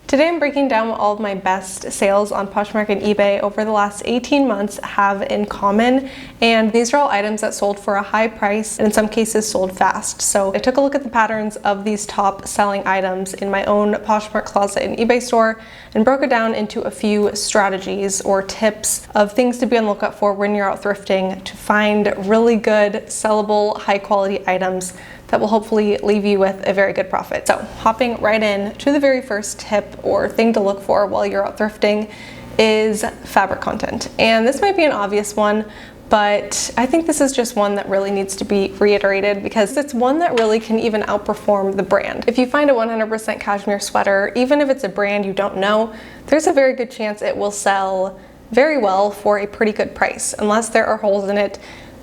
Today I'm breaking down what all of my best sales on Poshmark and eBay over the last 18 months have in common, and these are all items that sold for a high price and in some cases sold fast. So I took a look at the patterns of these top selling items in my own Poshmark closet and eBay store and broke it down into a few strategies or tips of things to be on the lookout for when you're out thrifting to find really good, sellable, high quality items that will hopefully leave you with a very good profit. So hopping right in to the very first tip or thing to look for while you're out thrifting is fabric content. And this might be an obvious one, but I think this is just one that really needs to be reiterated because it's one that really can even outperform the brand. If you find a 100% cashmere sweater, even if it's a brand you don't know, there's a very good chance it will sell very well for a pretty good price. Unless there are holes in it,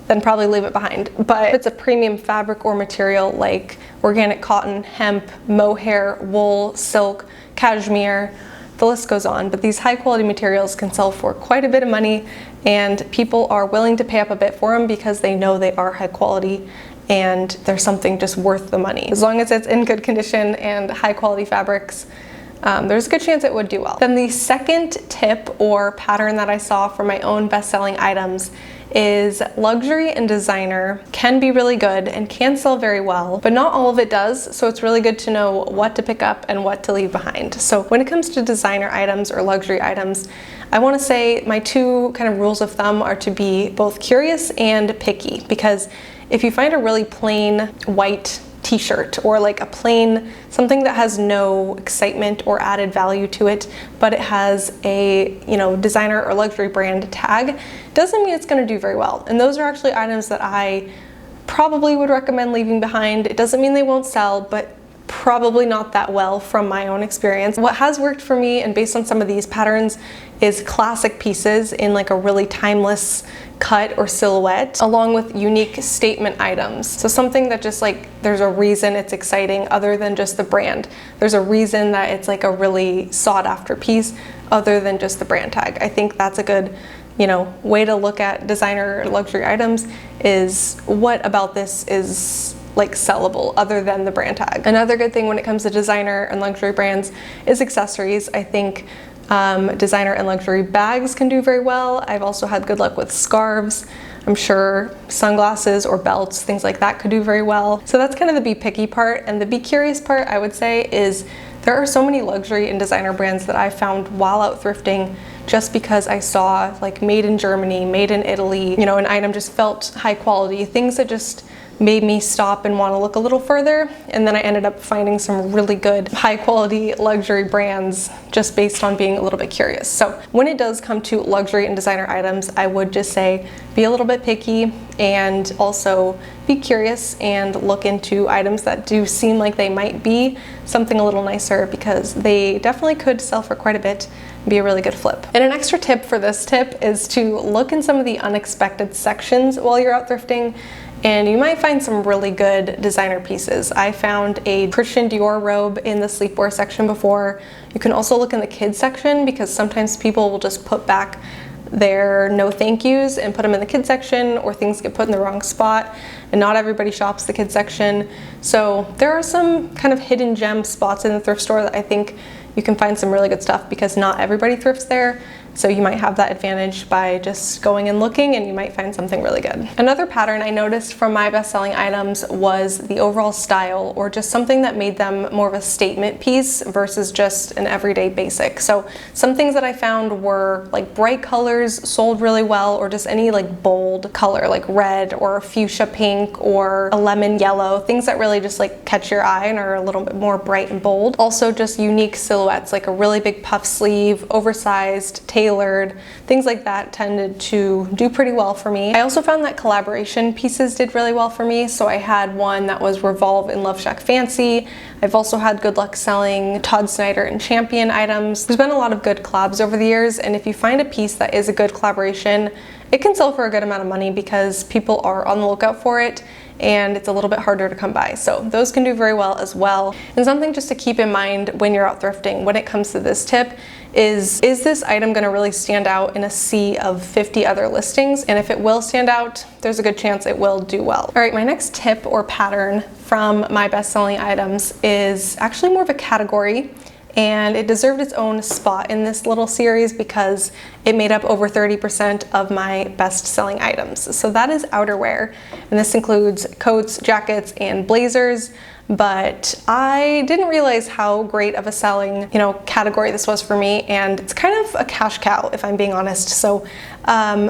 then probably leave it behind. But if it's a premium fabric or material like organic cotton, hemp, mohair, wool, silk, cashmere, the list goes on. But these high quality materials can sell for quite a bit of money, and people are willing to pay up a bit for them because they know they are high quality and there's something just worth the money. As long as it's in good condition and high quality fabrics, there's a good chance it would do well. Then the second tip or pattern that I saw for my own best-selling items is luxury and designer can be really good and can sell very well, but not all of it does, so it's really good to know what to pick up and what to leave behind. So when it comes to designer items or luxury items, I want to say my two kind of rules of thumb are to be both curious and picky, because if you find a really plain white t-shirt or like a plain something that has no excitement or added value to it, but it has a designer or luxury brand tag, doesn't mean it's going to do very well. And those are actually items that I probably would recommend leaving behind. It doesn't mean they won't sell, but probably not that well from my own experience. What has worked for me, and based on some of these patterns, is classic pieces in like a really timeless cut or silhouette, along with unique statement items. So something that just like, there's a reason it's exciting other than just the brand. There's a reason that it's like a really sought after piece other than just the brand tag. I think that's a good way to look at designer luxury items, is what about this is like sellable other than the brand tag. Another good thing when it comes to designer and luxury brands is accessories. I think designer and luxury bags can do very well. I've also had good luck with scarves. I'm sure sunglasses or belts, things like that could do very well. So that's kind of the be picky part. And the be curious part, I would say, is there are so many luxury and designer brands that I found while out thrifting just because I saw like made in Germany, made in Italy, an item just felt high quality, things that just made me stop and want to look a little further. And then I ended up finding some really good high quality luxury brands just based on being a little bit curious. So when it does come to luxury and designer items, I would just say be a little bit picky and also be curious and look into items that do seem like they might be something a little nicer, because they definitely could sell for quite a bit and be a really good flip. And an extra tip for this tip is to look in some of the unexpected sections while you're out thrifting, and you might find some really good designer pieces. I found a Christian Dior robe in the sleepwear section before. You can also look in the kids section, because sometimes people will just put back their no thank yous and put them in the kids section, or things get put in the wrong spot, and not everybody shops the kids section. So there are some kind of hidden gem spots in the thrift store that I think you can find some really good stuff, because not everybody thrifts there. So you might have that advantage by just going and looking, and you might find something really good. Another pattern I noticed from my best-selling items was the overall style, or just something that made them more of a statement piece versus just an everyday basic. So some things that I found were like bright colors sold really well, or just any like bold color like red or fuchsia pink or a lemon yellow, things that really just like catch your eye and are a little bit more bright and bold. Also just unique silhouettes, like a really big puff sleeve, oversized, tailored, things like that tended to do pretty well for me. I also found that collaboration pieces did really well for me. So I had one that was Revolve and Love Shack Fancy. I've also had good luck selling Todd Snyder and Champion items. There's been a lot of good collabs over the years, and if you find a piece that is a good collaboration, it can sell for a good amount of money because people are on the lookout for it, and it's a little bit harder to come by. So those can do very well as well. And something just to keep in mind when you're out thrifting when it comes to this tip is this item going to really stand out in a sea of 50 other listings? And if it will stand out, there's a good chance it will do well. All right, my next tip or pattern from my best-selling items is actually more of a category, and it deserved its own spot in this little series because it made up over 30% of my best-selling items. So that is outerwear, and this includes coats, jackets, and blazers. But I didn't realize how great of a selling, category this was for me, and it's kind of a cash cow if I'm being honest. So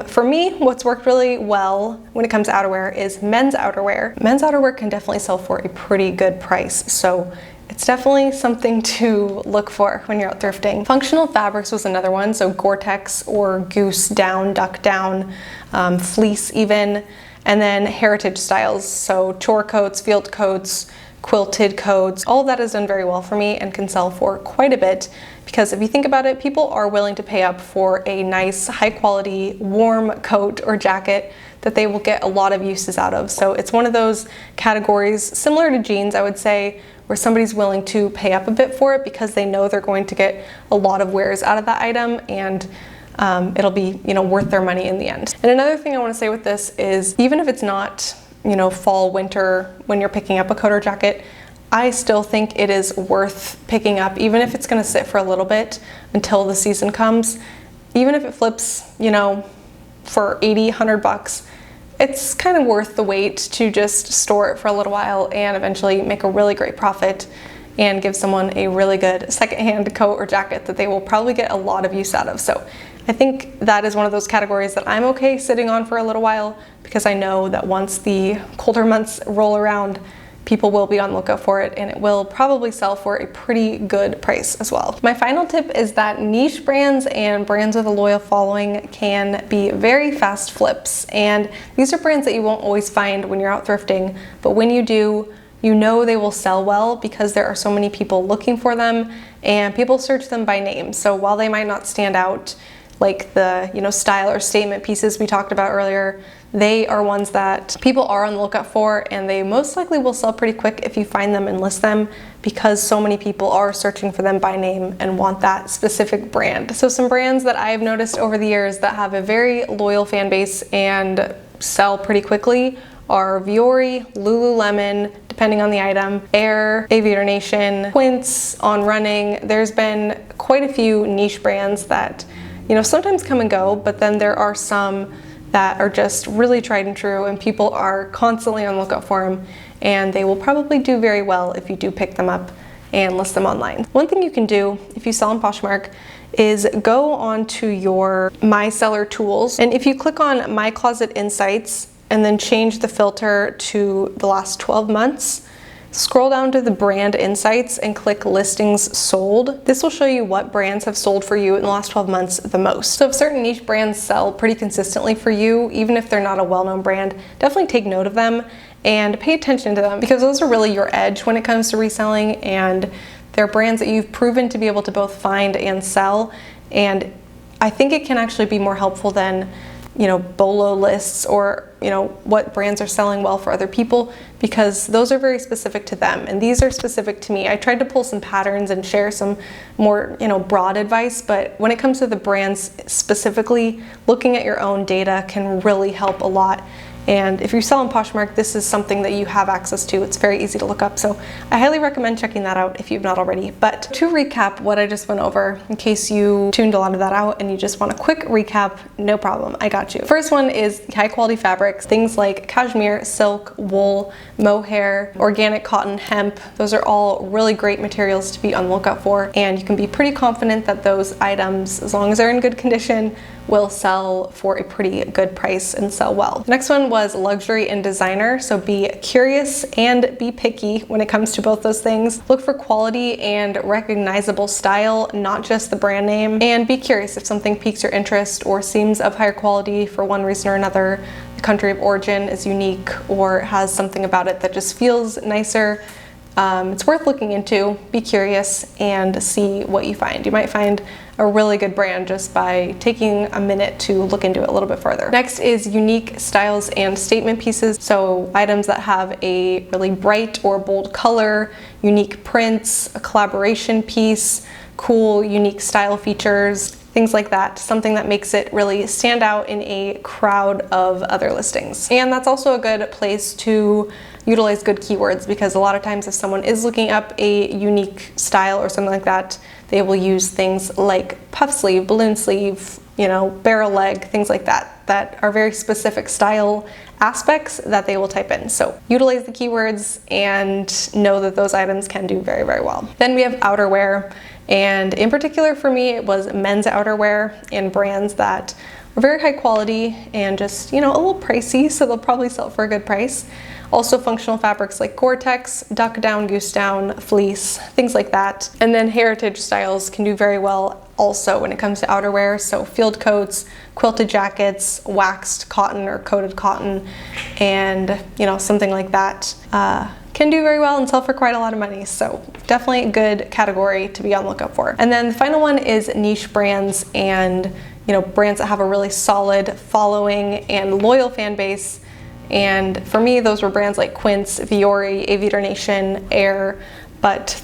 for me, what's worked really well when it comes to outerwear is men's outerwear. Men's outerwear can definitely sell for a pretty good price, so it's definitely something to look for when you're out thrifting. Functional fabrics was another one, so Gore-Tex or goose down, duck down, fleece even, and then heritage styles, so chore coats, field coats, quilted coats. All of that has done very well for me and can sell for quite a bit, because if you think about it, people are willing to pay up for a nice, high quality, warm coat or jacket that they will get a lot of uses out of. So it's one of those categories similar to jeans, I would say, where somebody's willing to pay up a bit for it because they know they're going to get a lot of wears out of that item, and it'll be worth their money in the end. And another thing I want to say with this is, even if it's not fall, winter, when you're picking up a coat or jacket, I still think it is worth picking up, even if it's going to sit for a little bit until the season comes. Even if it flips, for 80, 100 bucks, it's kind of worth the wait to just store it for a little while and eventually make a really great profit and give someone a really good secondhand coat or jacket that they will probably get a lot of use out of. So I think that is one of those categories that I'm okay sitting on for a little while, because I know that once the colder months roll around, people will be on the lookout for it, and it will probably sell for a pretty good price as well. My final tip is that niche brands and brands with a loyal following can be very fast flips, and these are brands that you won't always find when you're out thrifting, but when you do, they will sell well because there are so many people looking for them and people search them by name. So while they might not stand out like the style or statement pieces we talked about earlier, they are ones that people are on the lookout for, and they most likely will sell pretty quick if you find them and list them, because so many people are searching for them by name and want that specific brand. So some brands that I've noticed over the years that have a very loyal fan base and sell pretty quickly are Vuori, Lululemon, depending on the item, Air, Aviator Nation, Quince, On Running. There's been quite a few niche brands that sometimes come and go, but then there are some that are just really tried and true, and people are constantly on the lookout for them, and they will probably do very well if you do pick them up and list them online. One thing you can do if you sell on Poshmark is go onto your My Seller tools, and if you click on My Closet Insights and then change the filter to the last 12 months, scroll down to the brand insights and click listings sold. This will show you what brands have sold for you in the last 12 months the most. So if certain niche brands sell pretty consistently for you, even if they're not a well-known brand, definitely take note of them and pay attention to them, because those are really your edge when it comes to reselling, and they're brands that you've proven to be able to both find and sell. And I think it can actually be more helpful than BOLO lists or what brands are selling well for other people, because those are very specific to them and these are specific to me. I tried to pull some patterns and share some more broad advice, but when it comes to the brands specifically, looking at your own data can really help a lot. And if you sell on Poshmark, this is something that you have access to. It's very easy to look up, so I highly recommend checking that out if you've not already. But to recap what I just went over, in case you tuned a lot of that out and you just want a quick recap, no problem, I got you. First one is high quality fabrics, things like cashmere, silk, wool, mohair, organic cotton, hemp. Those are all really great materials to be on the lookout for, and you can be pretty confident that those items, as long as they're in good condition, will sell for a pretty good price and sell well. The next one was luxury and designer. So be curious and be picky when it comes to both those things. Look for quality and recognizable style, not just the brand name, and be curious if something piques your interest or seems of higher quality for one reason or another. The country of origin is unique or has something about it that just feels nicer. It's worth looking into. Be curious and see what you find. You might find a really good brand just by taking a minute to look into it a little bit further. Next is unique styles and statement pieces. So items that have a really bright or bold color, unique prints, a collaboration piece, cool, unique style features, things like that. Something that makes it really stand out in a crowd of other listings. And that's also a good place to utilize good keywords, because a lot of times if someone is looking up a unique style or something like that, They will use things like puff sleeve, balloon sleeve, you know, barrel leg, things like that, that are very specific style aspects that they will type in. So utilize the keywords and know that those items can do very, very well. Then we have outerwear, and in particular for me, it was men's outerwear and brands that were very high quality and just, you know, a little pricey, so they'll probably sell for a good price. Also functional fabrics like Gore-Tex, duck down, goose down, fleece, things like that. And then heritage styles can do very well also when it comes to outerwear. So field coats, quilted jackets, waxed cotton or coated cotton, and you know, something like that can do very well and sell for quite a lot of money. So definitely a good category to be on the lookout for. And then the final one is niche brands, and you know, brands that have a really solid following and loyal fan base. And for me, those were brands like Quince, Viore, Aviator Nation, Air, but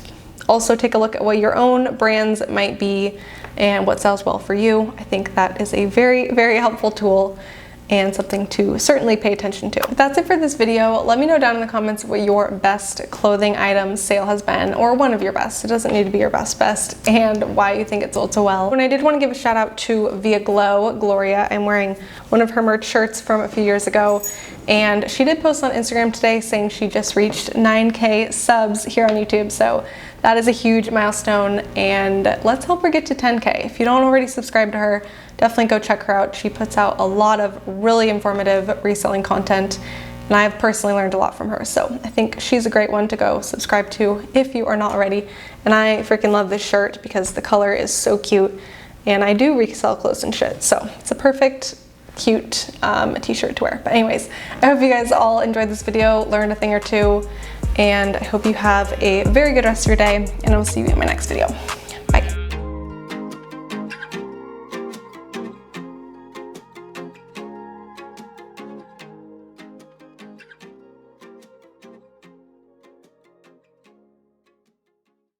also take a look at what your own brands might be and what sells well for you. I think that is a very, very helpful tool and something to certainly pay attention to. But that's it for this video. Let me know down in the comments what your best clothing item sale has been, or one of your best. It doesn't need to be your best, and why you think it sold so well. And I did want to give a shout out to Via Glow, Gloria. I'm wearing one of her merch shirts from a few years ago, and she did post on Instagram today saying she just reached 9K subs here on YouTube. So that is a huge milestone, and let's help her get to 10K. If you don't already subscribe to her, definitely go check her out. She puts out a lot of really informative reselling content, and I've personally learned a lot from her. So I think she's a great one to go subscribe to if you are not already. And I freaking love this shirt because the color is so cute, and I do resell clothes and shit. So it's a perfect, cute t-shirt to wear. But anyways, I hope you guys all enjoyed this video, learned a thing or two, and I hope you have a very good rest of your day, and I will see you in my next video.